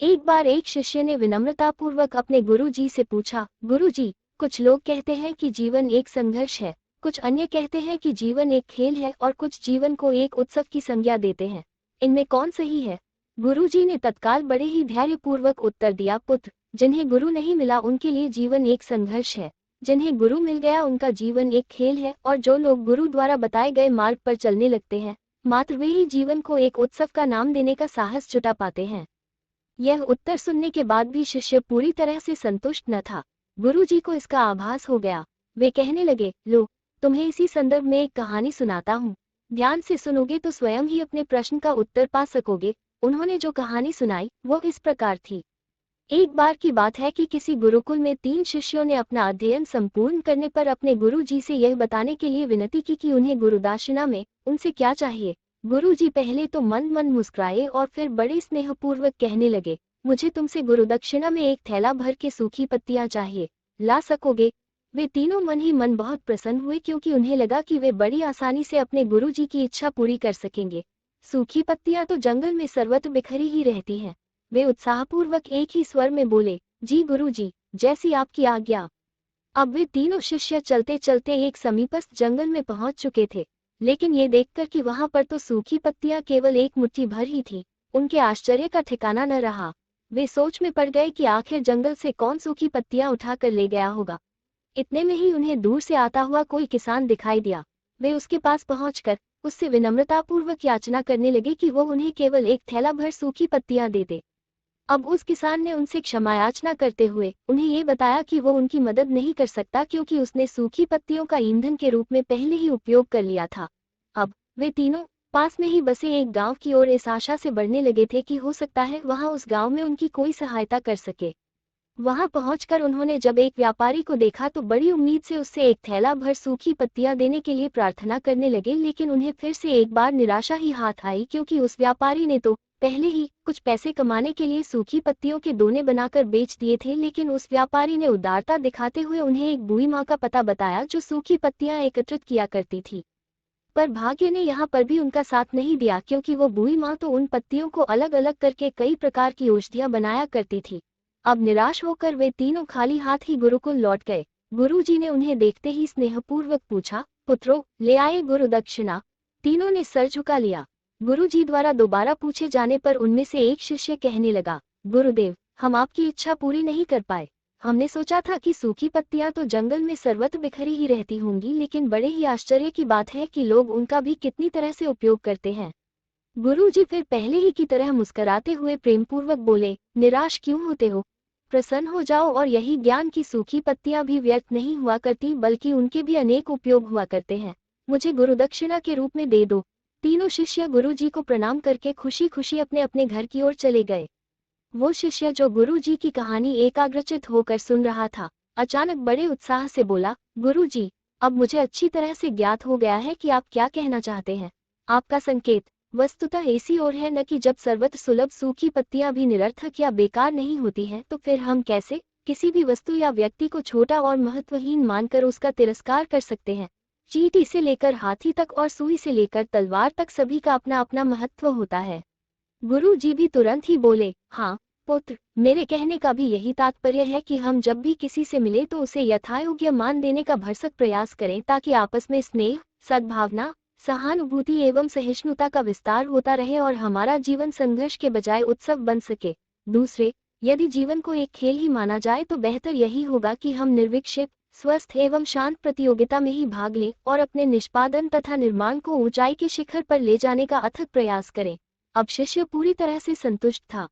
एक बार एक शिष्य ने विनम्रतापूर्वक अपने गुरु जी से पूछा, गुरु जी, कुछ लोग कहते हैं कि जीवन एक संघर्ष है, कुछ अन्य कहते हैं कि जीवन एक खेल है और कुछ जीवन को एक उत्सव की संज्ञा देते हैं। इनमें कौन सही है? गुरु जी ने तत्काल बड़े ही धैर्यपूर्वक उत्तर दिया, पुत्र, जिन्हें गुरु नहीं मिला उनके लिए जीवन एक संघर्ष है, जिन्हें गुरु मिल गया उनका जीवन एक खेल है, और जो लोग गुरु द्वारा बताए गए मार्ग पर चलने लगते हैं, मात्र वे ही जीवन को एक उत्सव का नाम देने का साहस जुटा पाते हैं। यह उत्तर सुनने के बाद भी शिष्य पूरी तरह से संतुष्ट न था। गुरुजी को इसका आभास हो गया। वे कहने लगे, लो, तुम्हें इसी संदर्भ में एक कहानी सुनाता हूँ। ध्यान से सुनोगे तो स्वयं ही अपने प्रश्न का उत्तर पा सकोगे। उन्होंने जो कहानी सुनाई वो इस प्रकार थी। एक बार की बात है कि किसी गुरुकुल में 3 शिष्यों ने अपना अध्ययन संपूर्ण करने पर अपने गुरु जी से यह बताने के लिए विनती की कि उन्हें गुरुदक्षिणा में उनसे क्या चाहिए। गुरु जी पहले तो मन मन मुस्कुराए और फिर बड़े स्नेहपूर्वक कहने लगे, मुझे तुमसे गुरुदक्षिणा में एक थैला भर के सूखी पत्तियां चाहिए, ला सकोगे? वे तीनों मन ही मन बहुत प्रसन्न हुए, क्योंकि उन्हें लगा कि वे बड़ी आसानी से अपने गुरु जी की इच्छा पूरी कर सकेंगे। सूखी पत्तियां तो जंगल में सर्वत्र बिखरी ही रहती हैं। वे उत्साहपूर्वक एक ही स्वर में बोले, जी गुरुजी, जैसी आपकी आज्ञा। अब वे तीनों शिष्य चलते चलते एक समीपस्थ जंगल में पहुंच चुके थे, लेकिन ये देखकर कि वहां पर तो सूखी पत्तियां केवल एक मुट्ठी भर ही थी, उनके आश्चर्य का ठिकाना न रहा। वे सोच में पड़ गए कि आखिर जंगल से कौन सूखी पत्तियां उठाकर ले गया होगा। इतने में ही उन्हें दूर से आता हुआ कोई किसान दिखाई दिया। वे उसके पास पहुंचकर उससे विनम्रतापूर्वक याचना करने लगे कि वो उन्हें केवल एक थैला भर सूखी पत्तियां दे दे। अब उस किसान ने उनसे क्षमा याचना करते हुए उन्हें ये बताया कि वो उनकी मदद नहीं कर सकता, क्योंकि उसने सूखी पत्तियों का ईंधन के रूप में पहले ही उपयोग कर लिया था। अब वे तीनों पास में ही बसे एक गांव की ओर इस आशा से बढ़ने लगे थे कि हो सकता है वहां उस गांव में उनकी कोई सहायता कर सके। वहां पहुंचकर उन्होंने जब एक व्यापारी को देखा तो बड़ी उम्मीद से उससे एक थैला भर सूखी पत्तियां देने के लिए प्रार्थना करने लगे, लेकिन उन्हें फिर से एक बार निराशा ही हाथ आई, क्योंकि उस व्यापारी ने तो पहले ही कुछ पैसे कमाने के लिए सूखी पत्तियों के दोने बनाकर बेच दिए थे। लेकिन उस व्यापारी ने उदारता दिखाते हुए उन्हें एक बूढ़ी माँ का पता बताया जो सूखी पत्तियां एकत्रित किया करती थी। पर भाग्य ने यहाँ पर भी उनका साथ नहीं दिया, क्योंकि वो बूढ़ी माँ तो उन पत्तियों को अलग अलग करके कई प्रकार की औषधियां बनाया करती थी। अब निराश होकर वे तीनों खाली हाथ ही गुरुकुल लौट गए। गुरुजी ने उन्हें देखते ही स्नेहपूर्वक पूछा, पुत्रों, ले आए गुरु दक्षिणा? तीनों ने सर झुका लिया। गुरुजी द्वारा दोबारा पूछे जाने पर उनमें से एक शिष्य कहने लगा, गुरुदेव, हम आपकी इच्छा पूरी नहीं कर पाए। हमने सोचा था कि सूखी पत्तियां तो जंगल में सर्वत्र बिखरी ही रहती होंगी, लेकिन बड़े ही आश्चर्य की बात है कि लोग उनका भी कितनी तरह से उपयोग करते हैं। गुरुजी फिर पहले ही की तरह मुस्कुराते हुए प्रेमपूर्वक बोले, निराश क्यों होते हो? प्रसन्न हो जाओ, और यही ज्ञान की सूखी पत्तियां भी व्यर्थ नहीं हुआ करती, बल्कि उनके भी अनेक उपयोग हुआ करते हैं। मुझे गुरुदक्षिणा के रूप में दे दो। तीनों शिष्य गुरुजी को प्रणाम करके खुशी खुशी अपने अपने घर की ओर चले गए। वो शिष्य जो गुरुजी की कहानी एकाग्रचित होकर सुन रहा था, अचानक बड़े उत्साह से बोला, गुरुजी, अब मुझे अच्छी तरह से ज्ञात हो गया है कि आप क्या कहना चाहते हैं। आपका संकेत वस्तुतः ऐसी ओर है न कि जब सर्वत्र सुलभ सूखी पत्तियां भी निरर्थक या बेकार नहीं होती हैं, तो फिर हम कैसे किसी भी वस्तु या व्यक्ति को छोटा और महत्वहीन मानकर उसका तिरस्कार कर सकते हैं। चींटी से लेकर हाथी तक और सुई से लेकर तलवार तक सभी का अपना अपना महत्व होता है। गुरु जी भी तुरंत ही बोले, हाँ पुत्र, मेरे कहने का भी यही तात्पर्य है कि हम जब भी किसी से मिले तो उसे यथायोग्य मान देने का भरसक प्रयास करें, ताकि आपस में स्नेह, सद्भावना, सहानुभूति एवं सहिष्णुता का विस्तार होता रहे और हमारा जीवन संघर्ष के बजाय उत्सव बन सके। दूसरे, यदि जीवन को एक खेल ही माना जाए तो बेहतर यही होगा कि हम निर्विक्षिप, स्वस्थ एवं शांत प्रतियोगिता में ही भाग लें और अपने निष्पादन तथा निर्माण को ऊंचाई के शिखर पर ले जाने का अथक प्रयास करें। अब शिष्य पूरी तरह से संतुष्ट था।